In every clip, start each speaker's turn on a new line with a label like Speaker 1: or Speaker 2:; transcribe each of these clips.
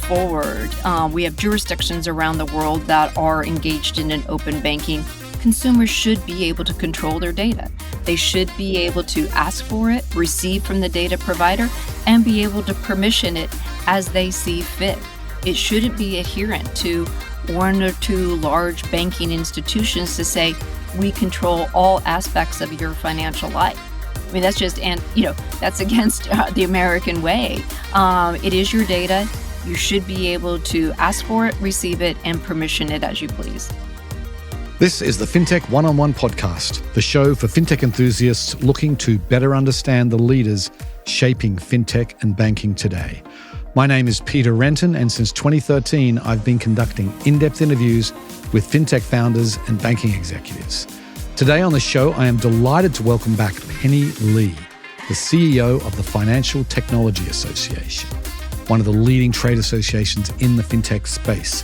Speaker 1: forward, we have jurisdictions around the world that are engaged in an open banking. Consumers should be able to control their data. They should be able to ask for it, receive from the data provider, and be able to permission it as they see fit. It shouldn't be adherent to one or two large banking institutions to say, we control all aspects of your financial life. I mean, that's that's against the American way. It is your data. You should be able to ask for it, receive it, and permission it as you please.
Speaker 2: This is the FinTech One-on-One podcast, the show for FinTech enthusiasts looking to better understand the leaders shaping FinTech and banking today. My name is Peter Renton, and since 2013, I've been conducting in-depth interviews with FinTech founders and banking executives. Today on the show, I am delighted to welcome back Penny Lee, the CEO of the Financial Technology Association, one of the leading trade associations in the FinTech space.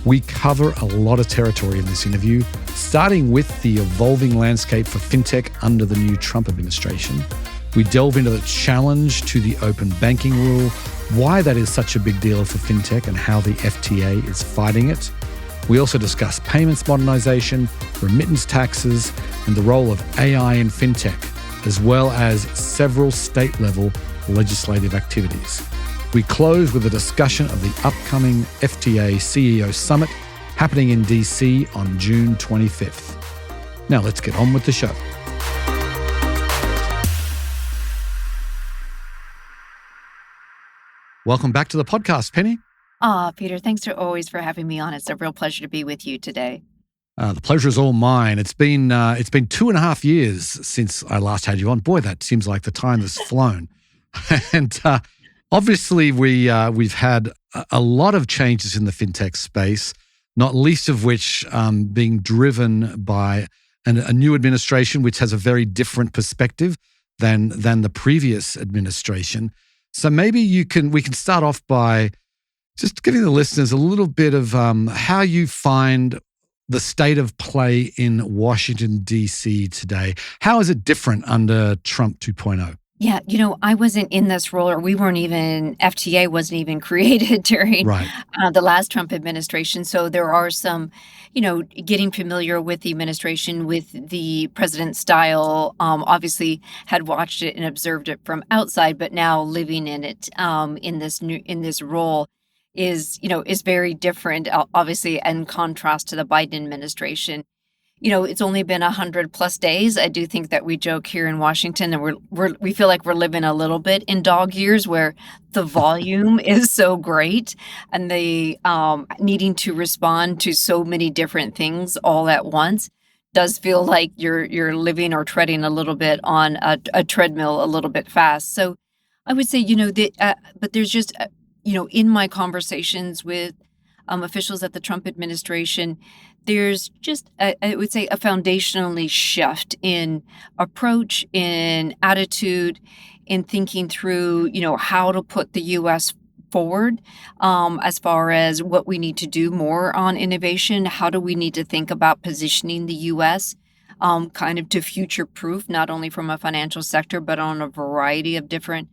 Speaker 2: We cover a lot of territory in this interview, starting with the evolving landscape for FinTech under the new Trump administration. We delve into the challenge to the open banking rule, why that is such a big deal for FinTech and how the FTA is fighting it. We also discuss payments modernization, remittance taxes, and the role of AI in FinTech, as well as several state-level legislative activities. We close with a discussion of the upcoming FTA CEO Summit happening in DC on June 25th. Now let's get on with the show. Welcome back to the podcast, Penny.
Speaker 1: Peter, thanks always for having me on. It's a real pleasure to be with you today.
Speaker 2: The pleasure is all mine. It's been 2.5 years since I last had you on. Boy, that seems like the time has flown. And obviously, we've had a lot of changes in the FinTech space, not least of which being driven by a new administration, which has a very different perspective than the previous administration. So maybe we can start off by just giving the listeners a little bit of how you find the state of play in Washington, D.C. today. How is it different under Trump 2.0?
Speaker 1: Yeah, I wasn't in this role, or FTA wasn't even created during the last Trump administration. So there are some, getting familiar with the administration, with the president's style. Obviously had watched it and observed it from outside, but now living in it in this role is very different, obviously, in contrast to the Biden administration. It's only been 100+ days. I do think that we joke here in Washington, and we feel like we're living a little bit in dog years, where the volume is so great, and the needing to respond to so many different things all at once does feel like you're living or treading a little bit on a treadmill a little bit fast. So I would say, but there's just in my conversations with officials at the Trump administration, there's just, I would say, a foundationally shift in approach, in attitude, in thinking through, how to put the U.S. forward as far as what we need to do more on innovation. How do we need to think about positioning the U.S. Kind of to future-proof, not only from a financial sector, but on a variety of different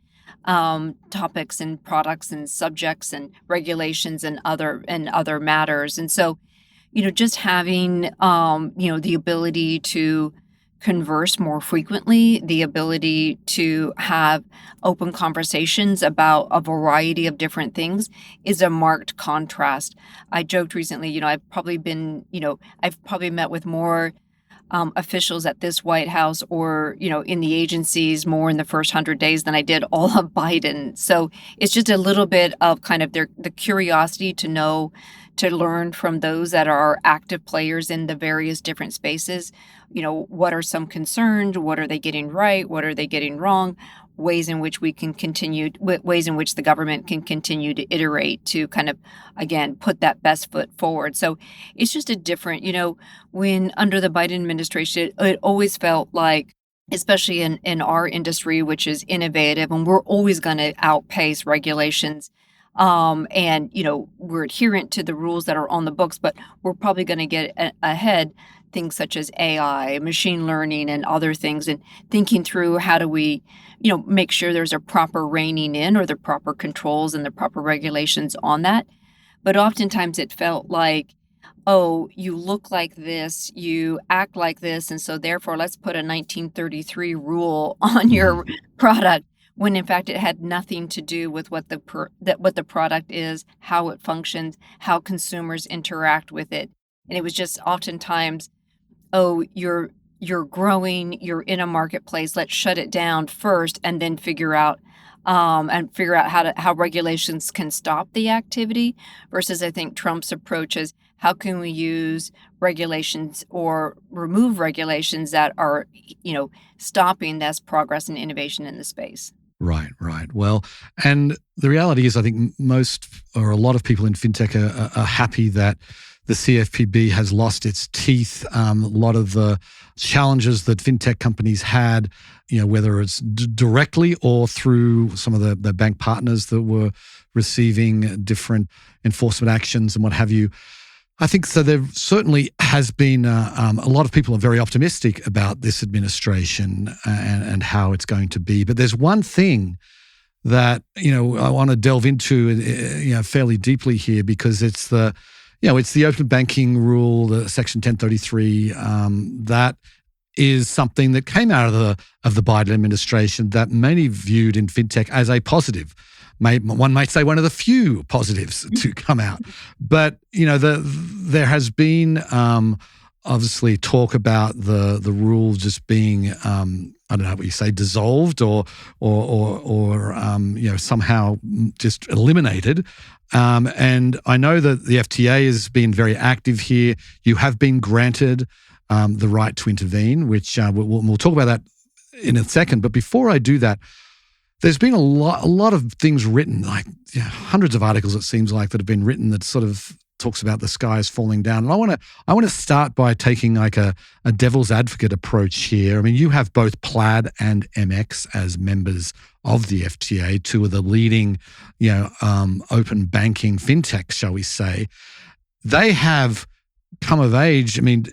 Speaker 1: topics and products and subjects and regulations and other matters. And so, just having, the ability to converse more frequently, the ability to have open conversations about a variety of different things is a marked contrast. I joked recently, I've probably met with more officials at this White House or, in the agencies more in the first 100 days than I did all of Biden. So it's just a little bit of kind of the curiosity to learn from those that are active players in the various different spaces. What are some concerns? What are they getting right? What are they getting wrong? Ways in which the government can continue to iterate to kind of, again, put that best foot forward. So it's just a different, when under the Biden administration, it always felt like, especially in our industry, which is innovative, and we're always going to outpace regulations. And, we're adherent to the rules that are on the books, but we're probably going to get ahead. things such as AI, machine learning, and other things, and thinking through how do we, make sure there's a proper reining in or the proper controls and the proper regulations on that. But oftentimes it felt like, oh, you look like this, you act like this, and so therefore let's put a 1933 rule on your
Speaker 2: Mhm.
Speaker 1: product, when in fact it had nothing to do with what the product is, how it functions, how consumers interact with it. And it was just oftentimes, oh, you're growing, you're in a marketplace, let's shut it down first and then figure out how regulations can stop the activity, versus I think Trump's approach is how can we use regulations or remove regulations that are, stopping this progress and innovation in the space.
Speaker 2: Right, right. Well, and the reality is, I think most or a lot of people in fintech are happy that the CFPB has lost its teeth. A lot of the challenges that fintech companies had, whether it's directly or through some of the bank partners that were receiving different enforcement actions and what have you. I think so. There certainly has been a lot of people are very optimistic about this administration and how it's going to be. But there's one thing that I want to delve into fairly deeply here, because it's the open banking rule, the Section 1033. That is something that came out of the Biden administration that many viewed in fintech as a positive. One might say one of the few positives to come out. But there has been obviously talk about the rule just being I don't know what you say, dissolved or somehow just eliminated. And I know that the FTA has been very active here. You have been granted the right to intervene, which we'll talk about that in a second. But before I do that, there's been a lot of things written, like hundreds of articles, it seems like, that have been written that sort of talks about the skies falling down. And I want to start by taking like a devil's advocate approach here. I mean, you have both Plaid and MX as members of the FTA, two of the leading, open banking fintechs, shall we say. They have come of age, I mean,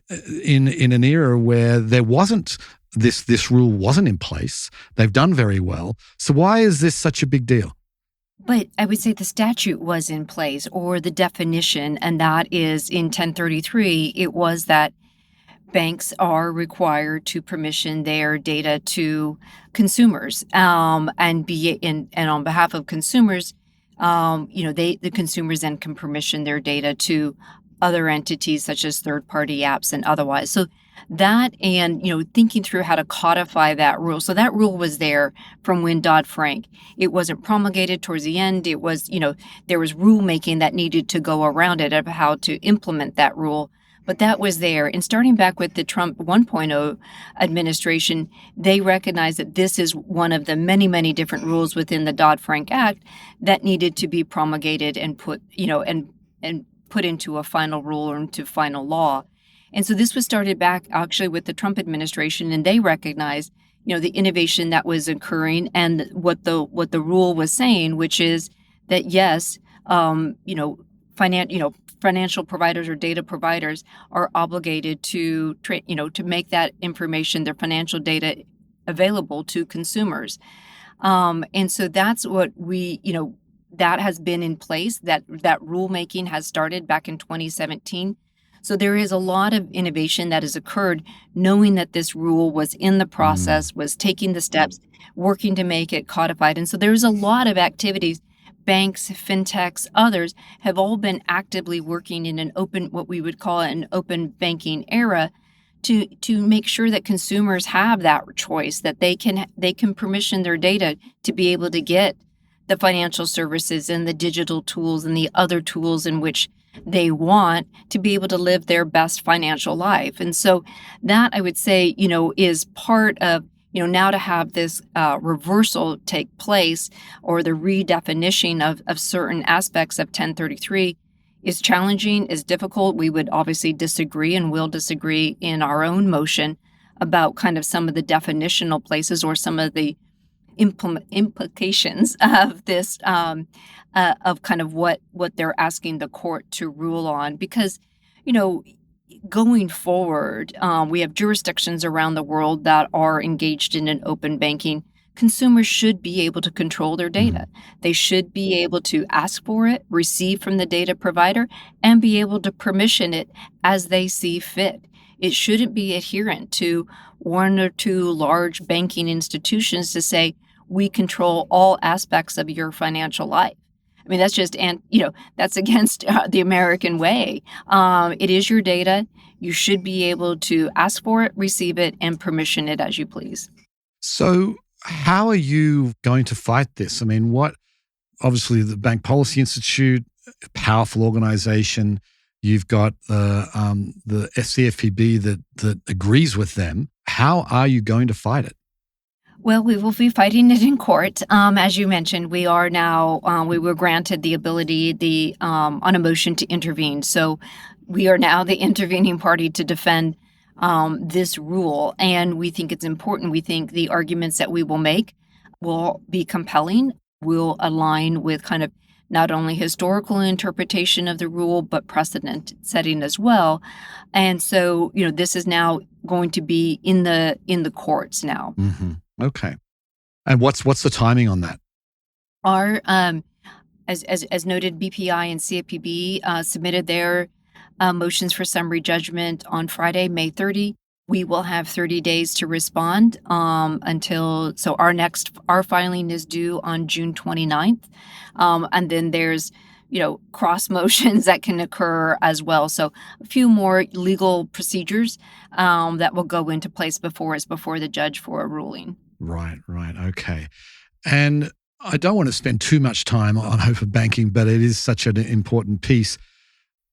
Speaker 2: in an era where there wasn't this rule wasn't in place. They've done very well. So why is this such a big deal?
Speaker 1: But I would say the statute was in place, or the definition, and that is in 1033, it was that banks are required to permission their data to consumers, and on behalf of consumers, the consumers then can permission their data to other entities such as third-party apps and otherwise. So that, and thinking through how to codify that rule. So that rule was there from when Dodd-Frank. It wasn't promulgated towards the end. It was, there was rulemaking that needed to go around it of how to implement that rule. But that was there. And starting back with the Trump 1.0 administration, they recognized that this is one of the many, many different rules within the Dodd-Frank Act that needed to be promulgated and put, and put into a final rule or into final law. And so this was started back actually with the Trump administration, and they recognized, the innovation that was occurring and what the rule was saying, which is that yes, financial providers or data providers are obligated to to make that information, their financial data, available to consumers. And so that's what that has been in place. That rulemaking has started back in 2017. So there is a lot of innovation that has occurred, knowing that this rule was in the
Speaker 2: Mm.
Speaker 1: process, was taking the steps, working to make it codified. And so there's a lot of activities. Banks, fintechs, others have all been actively working in what we would call an open banking era, to make sure that consumers have that choice, that they can permission their data to be able to get the financial services and the digital tools and the other tools in which they want to be able to live their best financial life. And so that, I would say, is part of, now to have this reversal take place, or the redefinition of certain aspects of 1033, is challenging, is difficult. We would obviously disagree and will disagree in our own motion about kind of some of the definitional places or some of the implications of this, of kind of what they're asking the court to rule on. Because, you know, going forward, we have jurisdictions around the world that are engaged in an open banking. Consumers should be able to control their data. They should be able to ask for it, receive from the data provider, and be able to permission it as they see fit. It shouldn't be adherent to one or two large banking institutions to say, we control all aspects of your financial life. I mean, that's just, and that's against the American way. It is your data. You should be able to ask for it, receive it, and permission it as you please.
Speaker 2: So, how are you going to fight this? I mean, obviously, the Bank Policy Institute, a powerful organization. You've got the CFPB that agrees with them. How are you going to fight it?
Speaker 1: Well, we will be fighting it in court. As you mentioned, we are now, we were granted the ability, on a motion to intervene. So we are now the intervening party to defend this rule. And we think it's important. We think the arguments that we will make will be compelling, will align with kind of not only historical interpretation of the rule, but precedent setting as well. And so, this is now going to be in the courts now.
Speaker 2: Mm-hmm. Okay. And what's the timing on that?
Speaker 1: Our as noted, BPI and CFPB submitted their motions for summary judgment on Friday, May 30. We will have 30 days to respond so our filing is due on June 29th. And then there's cross motions that can occur as well. So a few more legal procedures that will go into place before the judge for a ruling.
Speaker 2: Right. Okay. And I don't want to spend too much time on open banking, but it is such an important piece.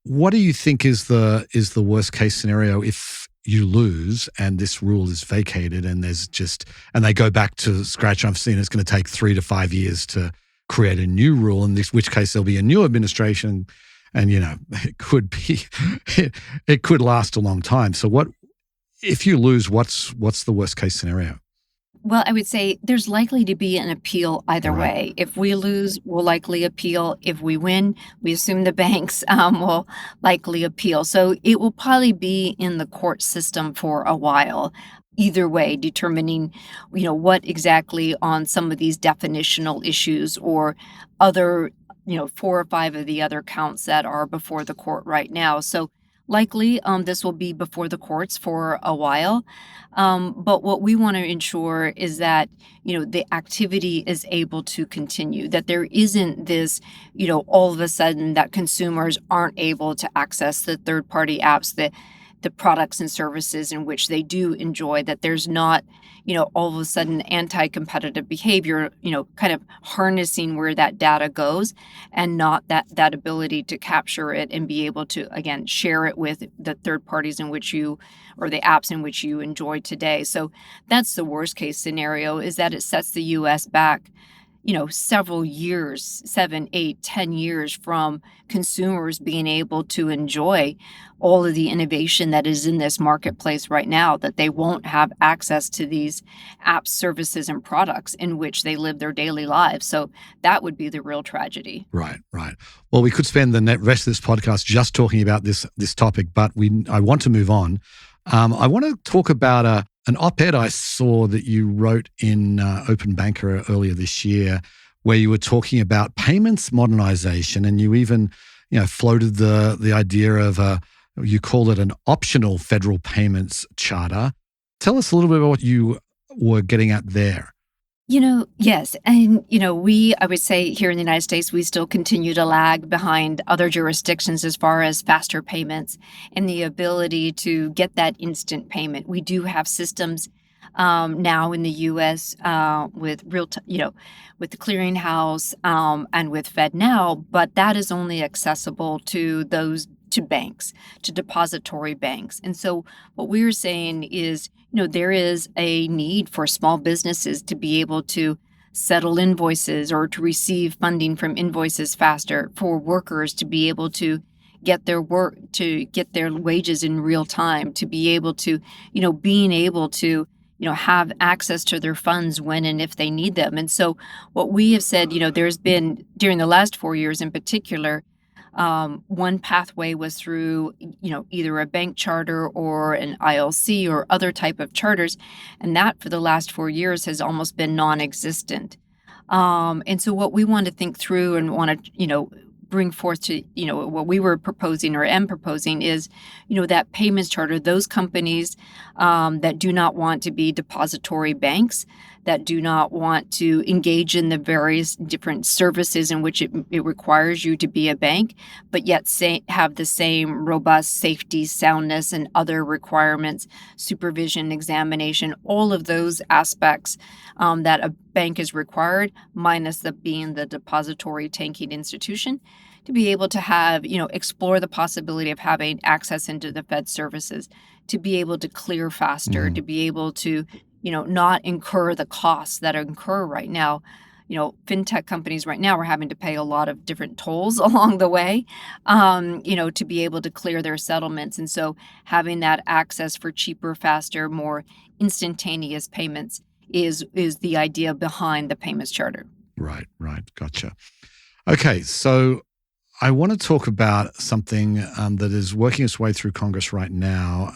Speaker 2: What do you think is the worst case scenario if you lose and this rule is vacated and and they go back to scratch? I've seen it's going to take 3 to 5 years to create a new rule, in which case there'll be a new administration, and it could last a long time. So if you lose, what's the worst case scenario?
Speaker 1: Well, I would say there's likely to be an appeal either
Speaker 2: Right.
Speaker 1: way. If we lose, we'll likely appeal. If we win, we assume the banks will likely appeal. So it will probably be in the court system for a while. Either way, determining, what exactly on some of these definitional issues or other, 4 or 5 of the other counts that are before the court right now. So likely, this will be before the courts for a while. But what we want to ensure is that, the activity is able to continue, that there isn't this, all of a sudden that consumers aren't able to access the third-party apps, the products and services in which they do enjoy, that there's not, all of a sudden anti-competitive behavior, kind of harnessing where that data goes and not that ability to capture it and be able to, again, share it with the third parties in which or the apps in which you enjoy today. So that's the worst case scenario, is that it sets the US back, several years, 7, 8, 10 years from consumers being able to enjoy all of the innovation that is in this marketplace right now, that they won't have access to these apps, services, and products in which they live their daily lives. So that would be the real tragedy.
Speaker 2: Right. Well, we could spend the rest of this podcast just talking about this topic, but I want to move on. I want to talk about an op-ed I saw that you wrote in Open Banker earlier this year, where you were talking about payments modernization, and you even floated the idea of you called it an optional federal payments charter. Tell us a little bit about what you were getting at there.
Speaker 1: Yes. And, I would say here in the United States, we still continue to lag behind other jurisdictions as far as faster payments and the ability to get that instant payment. We do have systems now in the U.S. With with the clearinghouse and with FedNow, but that is only accessible to banks, to depository banks. And so what we're saying is, there is a need for small businesses to be able to settle invoices or to receive funding from invoices faster, for workers to be able to get their wages in real time, to be able to, being able to, have access to their funds when and if they need them. And so what we have said, there's been, during the last 4 years in particular, One pathway was through, either a bank charter or an ILC or other type of charters, and that for the last 4 years has almost been non-existent. And so what we want to think through and want to, bring forth to, what we were proposing or am proposing is, that payments charter, those companies that do not want to be depository banks, that do not want to engage in the various different services in which it requires you to be a bank, but yet have the same robust safety, soundness, and other requirements, supervision, examination, all of those aspects that a bank is required, minus being the depository banking institution, to be able to have, explore the possibility of having access into the Fed services, to be able to clear faster, to be able to, not incur the costs that incur right now. Fintech companies right now are having to pay a lot of different tolls along the way, to be able to clear their settlements. And so having that access for cheaper, faster, more instantaneous payments is the idea behind the payments charter.
Speaker 2: Right. Gotcha. Okay, so I want to talk about something that is working its way through Congress right now.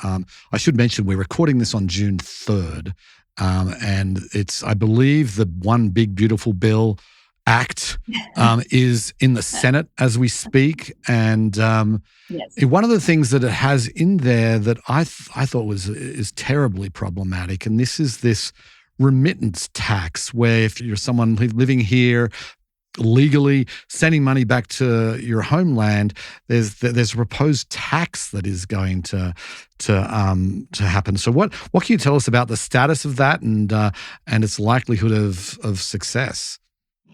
Speaker 2: I should mention we're recording this on June 3rd, and it's, I believe, the One Big Beautiful Bill Act is in the Senate as we speak. And
Speaker 1: Yes.
Speaker 2: one of the things that it has in there that I thought is terribly problematic, and this is this remittance tax, where if you're someone living here legally sending money back to your homeland, there's a proposed tax that is going to happen. So what can you tell us about the status of that and its likelihood of success?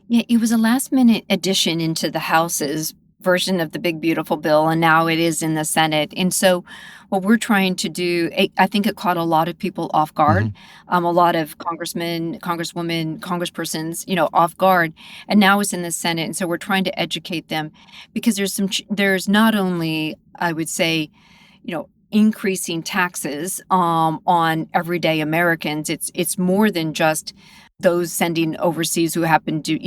Speaker 1: Yeah, it was a last minute addition into the House's version of the Big Beautiful Bill, and now it is in the Senate. And so what we're trying to do, I think it caught a lot of people off guard, a lot of congressmen, congresswomen, congresspersons, off guard. And now it's in the Senate. And so we're trying to educate them because there's not only, I would say, increasing taxes on everyday Americans. It's more than just those sending overseas who happen to,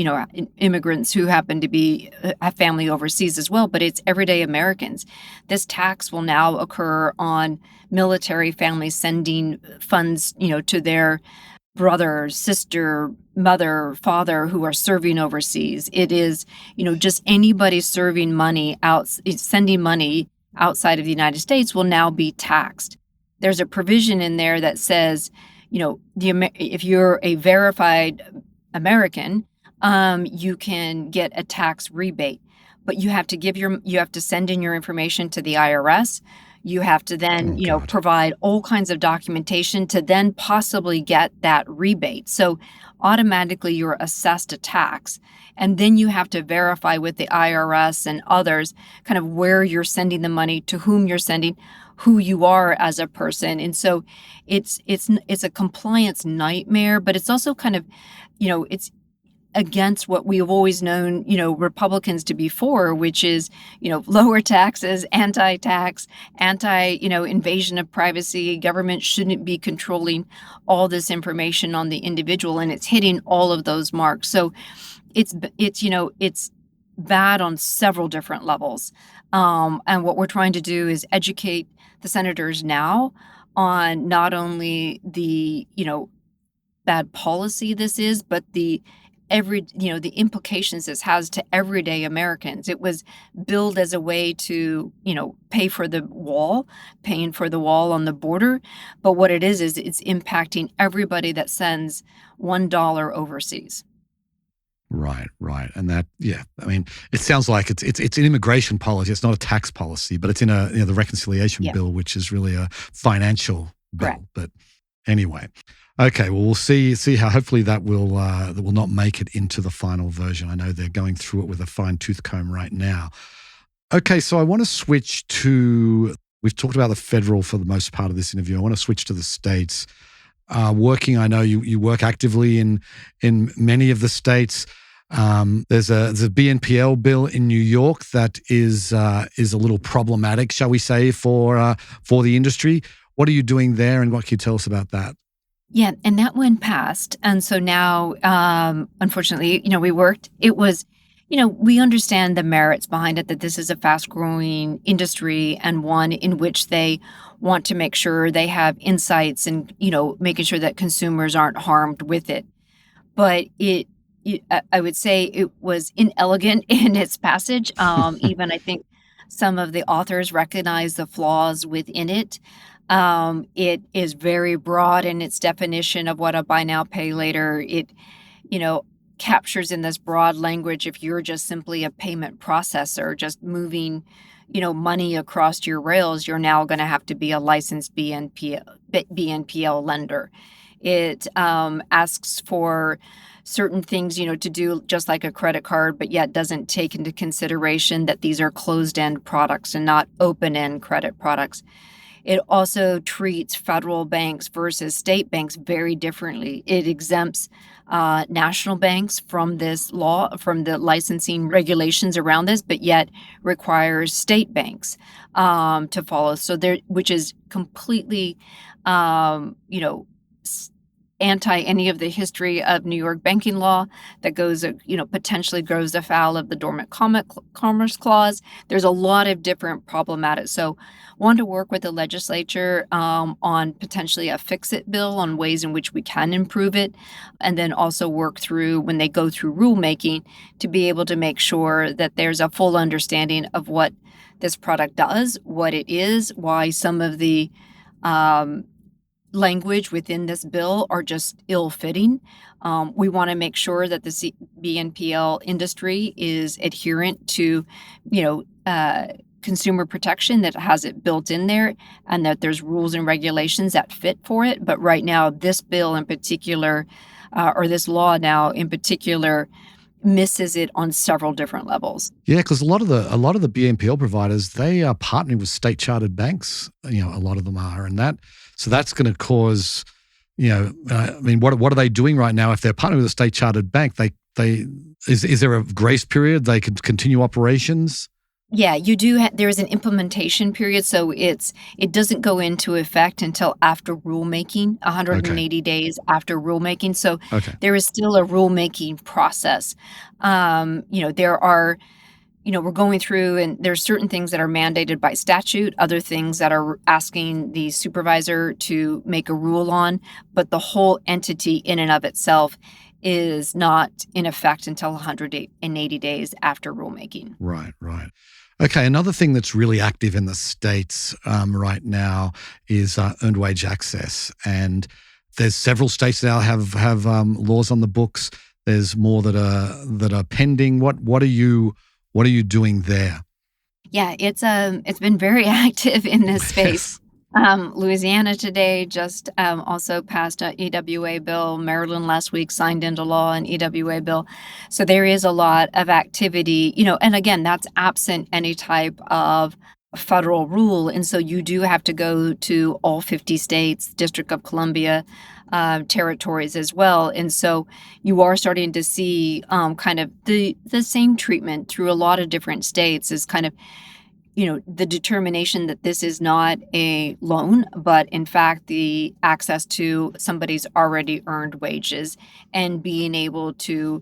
Speaker 1: immigrants who happen to be have family overseas as well, but it's everyday Americans. This tax will now occur on military families sending funds, to their brother, sister, mother, father who are serving overseas. It is, just anybody serving money sending money outside of the United States will now be taxed. There's a provision in there that says, if you're a verified American, you can get a tax rebate, but you have to send in your information to the IRS. You have to then, provide all kinds of documentation to then possibly get that rebate. So automatically you're assessed a tax, and then you have to verify with the IRS and others kind of where you're sending the money, to whom you're sending, who you are as a person. And so it's a compliance nightmare, but it's also kind of, it's against what we have always known, Republicans to be for, which is, lower taxes, anti-tax, invasion of privacy. Government shouldn't be controlling all this information on the individual, and it's hitting all of those marks. So it's bad on several different levels. And what we're trying to do is educate the senators now on not only the, bad policy this is, but the implications this has to everyday Americans. It was billed as a way to, paying for the wall on the border. But what it is it's impacting everybody that sends $1 overseas.
Speaker 2: Right. And that, I mean, it sounds like it's an immigration policy. It's not a tax policy, but it's in the reconciliation bill, which is really a financial bill.
Speaker 1: Correct.
Speaker 2: But anyway, okay. Well, we'll see how hopefully that will not make it into the final version. I know they're going through it with a fine tooth comb right now. Okay, so I want to switch to. We've talked about the federal for the most part of this interview. I want to switch to the states. I know you work actively in many of the states. There's a BNPL bill in New York that is a little problematic, shall we say, for the industry. What are you doing there, and what can you tell us about that?
Speaker 1: Yeah, and that one passed, and so now, unfortunately, we worked. It was, we understand the merits behind it, that this is a fast-growing industry and one in which they want to make sure they have insights and, making sure that consumers aren't harmed with it. But I would say it was inelegant in its passage. Even I think some of the authors recognize the flaws within it. It is very broad in its definition of what a buy now, pay later. It, you know, captures in this broad language if you're just simply a payment processor, just moving, money across your rails, you're now going to have to be a licensed BNPL lender. It asks for certain things, to do just like a credit card, but yet doesn't take into consideration that these are closed-end products and not open-end credit products. It also treats federal banks versus state banks very differently. It exempts national banks from this law, from the licensing regulations around this, but yet requires state banks to follow. So there, which is completely, anti any of the history of New York banking law that goes, potentially goes afoul of the Dormant Commerce Clause. There's a lot of different problematic. So, want to work with the legislature on potentially a fix-it bill on ways in which we can improve it, and then also work through when they go through rulemaking to be able to make sure that there's a full understanding of what this product does, what it is, why some of the um, language within this bill are just ill-fitting. We want to make sure that the BNPL industry is adherent to, consumer protection, that has it built in there, and that there's rules and regulations that fit for it. But right now, this bill in particular, or this law now in particular, misses it on several different levels.
Speaker 2: Yeah, because a lot of the BNPL providers, they are partnering with state chartered banks. A lot of them are, and that's going to cause, I mean, what are they doing right now? If they're partnering with a state chartered bank, is there a grace period? They could continue operations.
Speaker 1: Yeah, you do there's an implementation period, so it doesn't go into effect until after rulemaking,
Speaker 2: Okay.
Speaker 1: 180 days after rulemaking, so
Speaker 2: Okay.
Speaker 1: there is still a rulemaking process. There are, we're going through, and there's certain things that are mandated by statute, other things that are asking the supervisor to make a rule on, but the whole entity in and of itself is not in effect until 180 days after rulemaking.
Speaker 2: Right. Right. Okay, another thing that's really active in the States right now is earned wage access, and there's several states now have laws on the books. There's more that are pending. What are you doing there?
Speaker 1: Yeah, it's been very active in this
Speaker 2: Yes.
Speaker 1: space. Louisiana today just also passed a EWA bill. Maryland last week signed into law an EWA bill. So there is a lot of activity, and again, that's absent any type of federal rule. And so you do have to go to all 50 states, District of Columbia, territories as well. And so you are starting to see kind of the same treatment through a lot of different states, is kind of, the determination that this is not a loan, but in fact, the access to somebody's already earned wages, and being able to,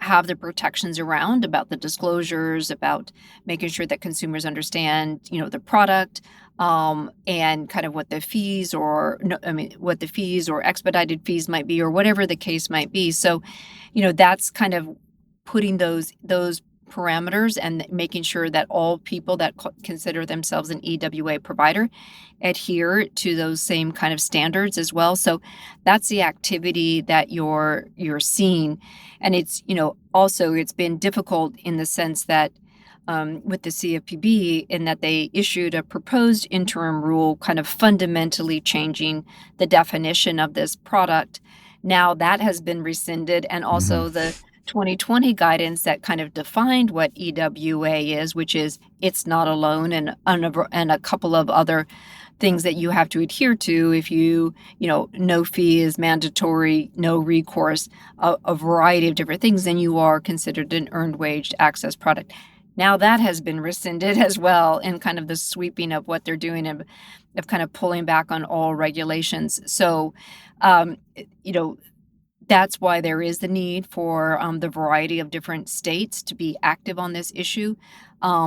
Speaker 1: have the protections around about the disclosures, about making sure that consumers understand, the product, and kind of what the fees or, no, I mean, what the fees or expedited fees might be, or whatever the case might be. So, that's kind of putting those parameters and making sure that all people that consider themselves an EWA provider adhere to those same kind of standards as well. So that's the activity that you're seeing, and it's, also it's been difficult in the sense that with the CFPB, in that they issued a proposed interim rule, kind of fundamentally changing the definition of this product. Now that has been rescinded, and
Speaker 2: Hmm.
Speaker 1: also the 2020 guidance that kind of defined what EWA is, which is it's not a loan, and a couple of other things that you have to adhere to. If no fee is mandatory, no recourse, a variety of different things, then you are considered an earned wage access product. Now that has been rescinded as well, in kind of the sweeping of what they're doing, of kind of pulling back on all regulations. So, um, you know, That's why there is the need for, the variety of different states to be active on this issue,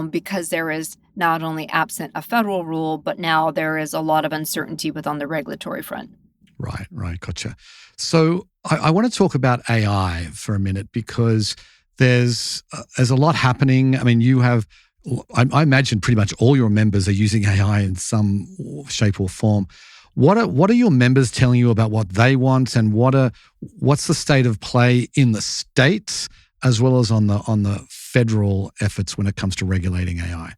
Speaker 1: because there is not only absent a federal rule, but now there is a lot of uncertainty on the regulatory front.
Speaker 2: Right, right. Gotcha. So I want to talk about AI for a minute because there's a lot happening. I mean, you have, I imagine pretty much all your members are using AI in some shape or form. What are your members telling you about what they want, and what's the state of play in the states as well as on the federal efforts when it comes to regulating AI?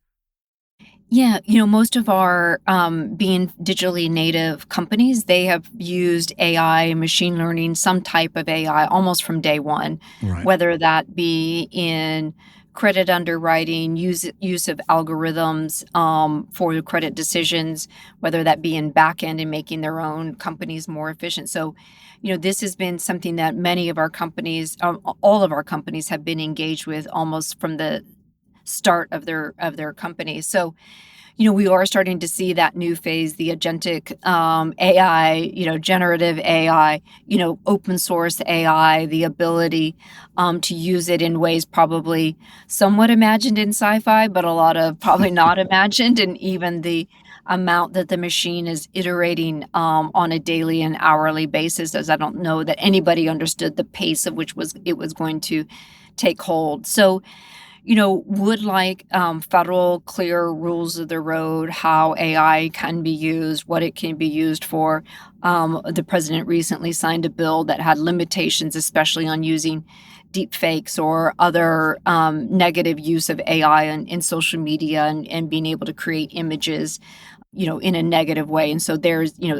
Speaker 1: Yeah, most of our, being digitally native companies, they have used AI and machine learning, some type of AI almost from day one,
Speaker 2: Right.
Speaker 1: whether that be in credit underwriting, use of algorithms, for the credit decisions, whether that be in back end and making their own companies more efficient. So, this has been something that many of our companies, all of our companies have been engaged with almost from the start of their companies. So, we are starting to see that new phase, the agentic, AI, generative AI, open source AI, the ability, to use it in ways probably somewhat imagined in sci-fi, but a lot of probably not imagined, and even the amount that the machine is iterating, on a daily and hourly basis, as I don't know that anybody understood the pace of which it was going to take hold. So, would like, federal clear rules of the road, how AI can be used, what it can be used for. The president recently signed a bill that had limitations, especially on using deep fakes or other, negative use of AI in social media, and being able to create images, in a negative way. And so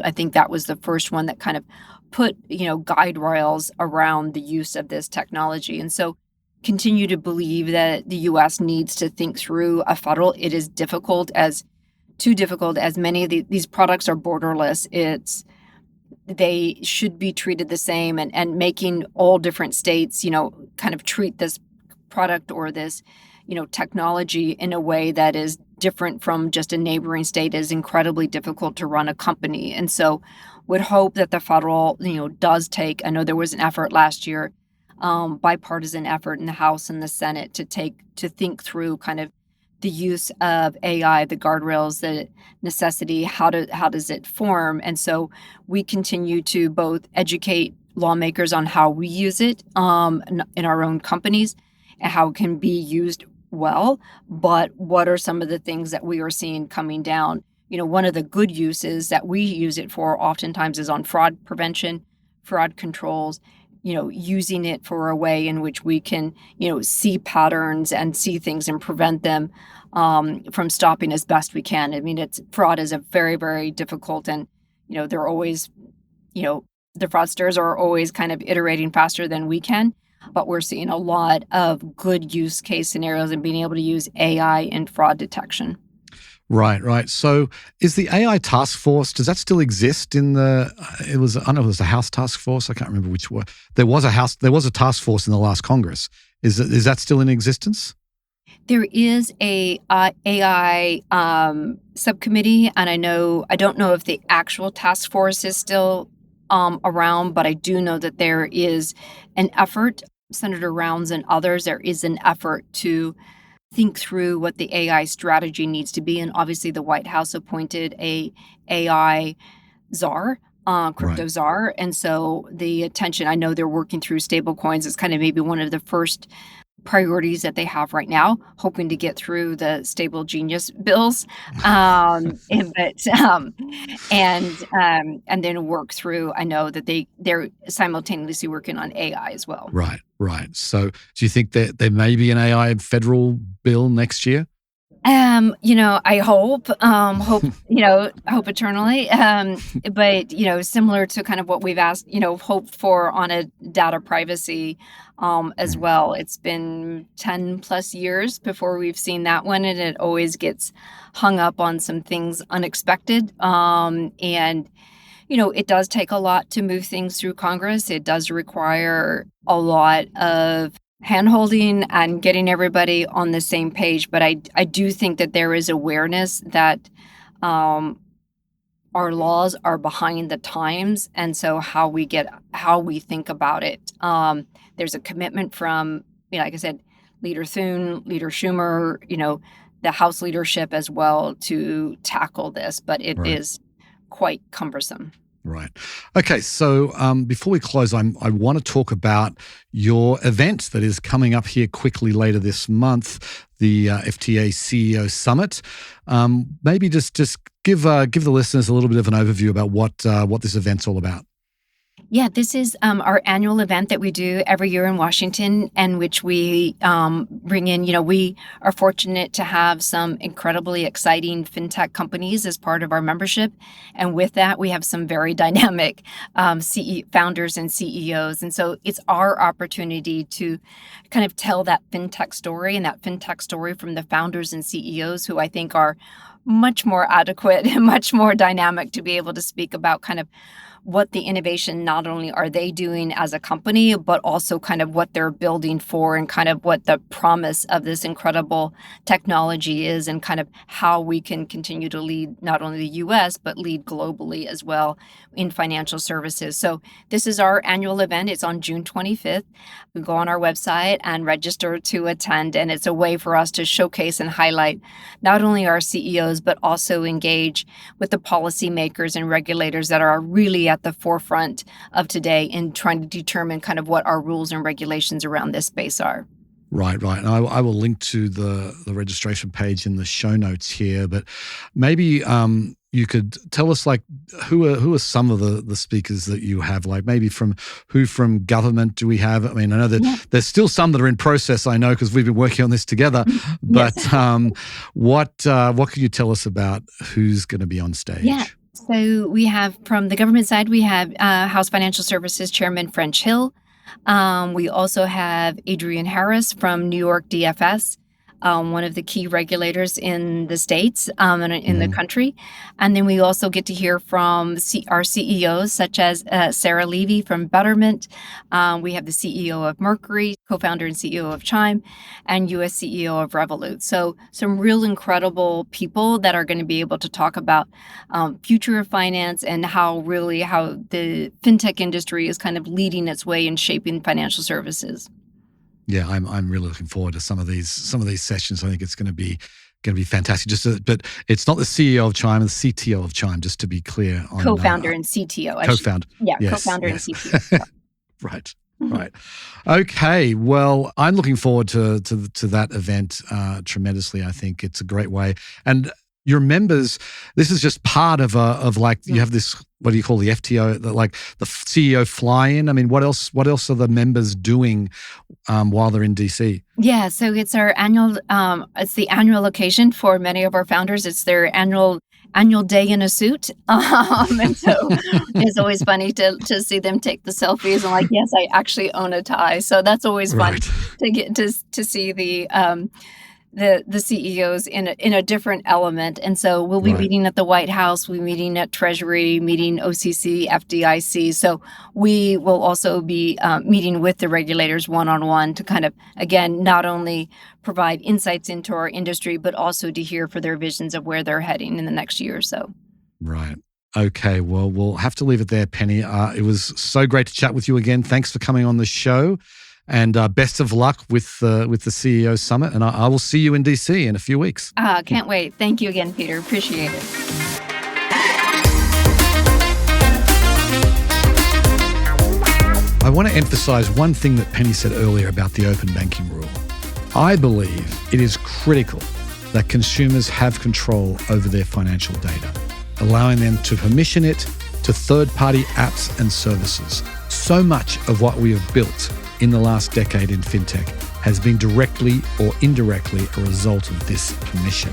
Speaker 1: I think that was the first one that kind of put, guide rails around the use of this technology. And so continue to believe that the US needs to think through a federal. It is difficult, as too difficult, as many of these products are borderless. They should be treated the same, and making all different states, kind of treat this product or this, technology in a way that is different from just a neighboring state is incredibly difficult to run a company. And so would hope that the federal, does take, I know there was an effort last year, bipartisan effort in the House and the Senate to think through kind of the use of AI, the guardrails, the necessity, how does it form? And so we continue to both educate lawmakers on how we use it, in our own companies, and how it can be used well, but what are some of the things that we are seeing coming down? One of the good uses that we use it for oftentimes is on fraud prevention, fraud controls, using it for a way in which we can, see patterns and see things and prevent them, from stopping as best we can. I mean, fraud is a very, very difficult, and, they're always, you know, the fraudsters are always kind of iterating faster than we can, but we're seeing a lot of good use case scenarios and being able to use AI in fraud detection.
Speaker 2: Right, right. So is the AI task force, does that still exist in I don't know, it was a House task force. I can't remember which one. There was a task force in the last Congress. Is that still in existence?
Speaker 1: There is a AI, subcommittee, and I don't know if the actual task force is still, around, but I do know that there is an effort, Senator Rounds and others, there is an effort to think through what the AI strategy needs to be, and obviously the White House appointed a AI czar,
Speaker 2: Right.
Speaker 1: crypto czar, and so the attention, I know they're working through stable coins. It's kind of maybe one of the first priorities that they have right now, hoping to get through the stable genius bills, and but, and then work through, I know that they're simultaneously working on AI as well.
Speaker 2: Right, right. So do you think that there may be an AI federal bill next year?
Speaker 1: I hope eternally. But, similar to kind of what we've asked, hoped for on a data privacy, as
Speaker 2: Mm.
Speaker 1: well. It's been 10 plus years before we've seen that one, and it always gets hung up on some things unexpected. And it does take a lot to move things through Congress. It does require a lot of handholding and getting everybody on the same page. But I do think that there is awareness that, um, our laws are behind the times, and so how we think about it. There's a commitment from, like I said, Leader Thune, Leader Schumer, the House leadership as well to tackle this, but it is quite cumbersome.
Speaker 2: Right. Okay. So before we close, I want to talk about your event that is coming up here quickly later this month, the FTA CEO Summit. Maybe just give the listeners a little bit of an overview about what this event's all about.
Speaker 1: Yeah, this is our annual event that we do every year in Washington, and which we bring in, we are fortunate to have some incredibly exciting fintech companies as part of our membership. And with that, we have some very dynamic founders and CEOs. And so it's our opportunity to kind of tell that fintech story, and that fintech story from the founders and CEOs who I think are much more adequate and much more dynamic to be able to speak about kind of what the innovation, not only are they doing as a company, but also kind of what they're building for, and kind of what the promise of this incredible technology is, and kind of how we can continue to lead not only the US, but lead globally as well in financial services. So this is our annual event. It's on June 25th. You go on our website and register to attend, and it's a way for us to showcase and highlight not only our CEOs, but also engage with the policymakers and regulators that are really at the forefront of today in trying to determine kind of what our rules and regulations around this space are.
Speaker 2: Right. And I will link to the registration page in the show notes here, but maybe you could tell us, like, who are some of the speakers that you have, like maybe from government do we have? I mean, I know that there's still some that are in process, I know, because we've been working on this together, but what can you tell us about who's going to be on stage?
Speaker 1: Yeah. So we have, from the government side, we have House Financial Services Chairman French Hill. We also have Adrian Harris from New York DFS, one of the key regulators in the states and in the country. And then we also get to hear from our CEOs, such as Sarah Levy from Betterment. We have the CEO of Mercury, co-founder and CEO of Chime, and US CEO of Revolut. So some real incredible people that are going to be able to talk about future of finance, and how the fintech industry is kind of leading its way in shaping financial services.
Speaker 2: Yeah, I'm really looking forward to some of these sessions. I think it's going to be fantastic. But it's not the CEO of Chime, it's the CTO of Chime, just to be clear.
Speaker 1: Co-founder and CTO.
Speaker 2: Co-founder.
Speaker 1: Co-founder and CTO.
Speaker 2: Right. Right. Okay. Well, I'm looking forward to that event tremendously. I think it's a great way. And your members, this is just part of you have this, what do you call the FTO, like the CEO fly-in? I mean, what else are the members doing while they're in DC?
Speaker 1: Yeah, so it's our annual, it's the annual occasion for many of our founders. It's their annual day in a suit. And so it's always funny to see them take the selfies and like, yes, I actually own a tie. So that's always fun to get to see the CEOs in a different element. And so we'll be meeting at the White House, we'll be meeting at Treasury, meeting OCC, FDIC. So we will also be meeting with the regulators one-on-one to kind of, again, not only provide insights into our industry, but also to hear for their visions of where they're heading in the next year or so. Right.
Speaker 2: Okay. Well, we'll have to leave it there, Penny. It was so great to chat with you again. Thanks for coming on the show. And best of luck with the CEO Summit. And I will see you in DC in a few weeks.
Speaker 1: Can't wait. Thank you again, Peter. Appreciate it.
Speaker 2: I want to emphasize one thing that Penny said earlier about the open banking rule. I believe it is critical that consumers have control over their financial data, allowing them to permission it to third-party apps and services. So much of what we have built in the last decade in fintech has been directly or indirectly a result of this permission.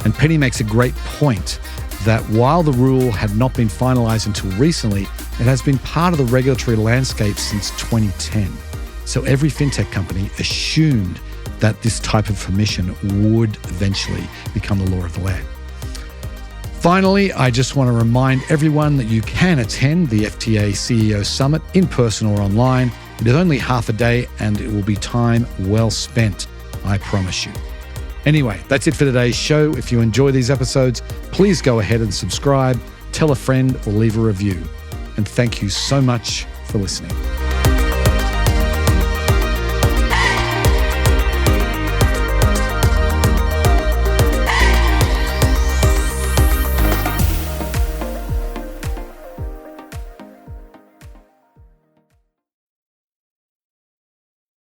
Speaker 2: And Penny makes a great point that while the rule had not been finalized until recently, it has been part of the regulatory landscape since 2010. So every fintech company assumed that this type of permission would eventually become the law of the land. Finally, I just want to remind everyone that you can attend the FTA CEO Summit in person or online. It is only half a day and it will be time well spent, I promise you. Anyway, that's it for today's show. If you enjoy these episodes, please go ahead and subscribe. tell a friend, or leave a review. And thank you so much for listening.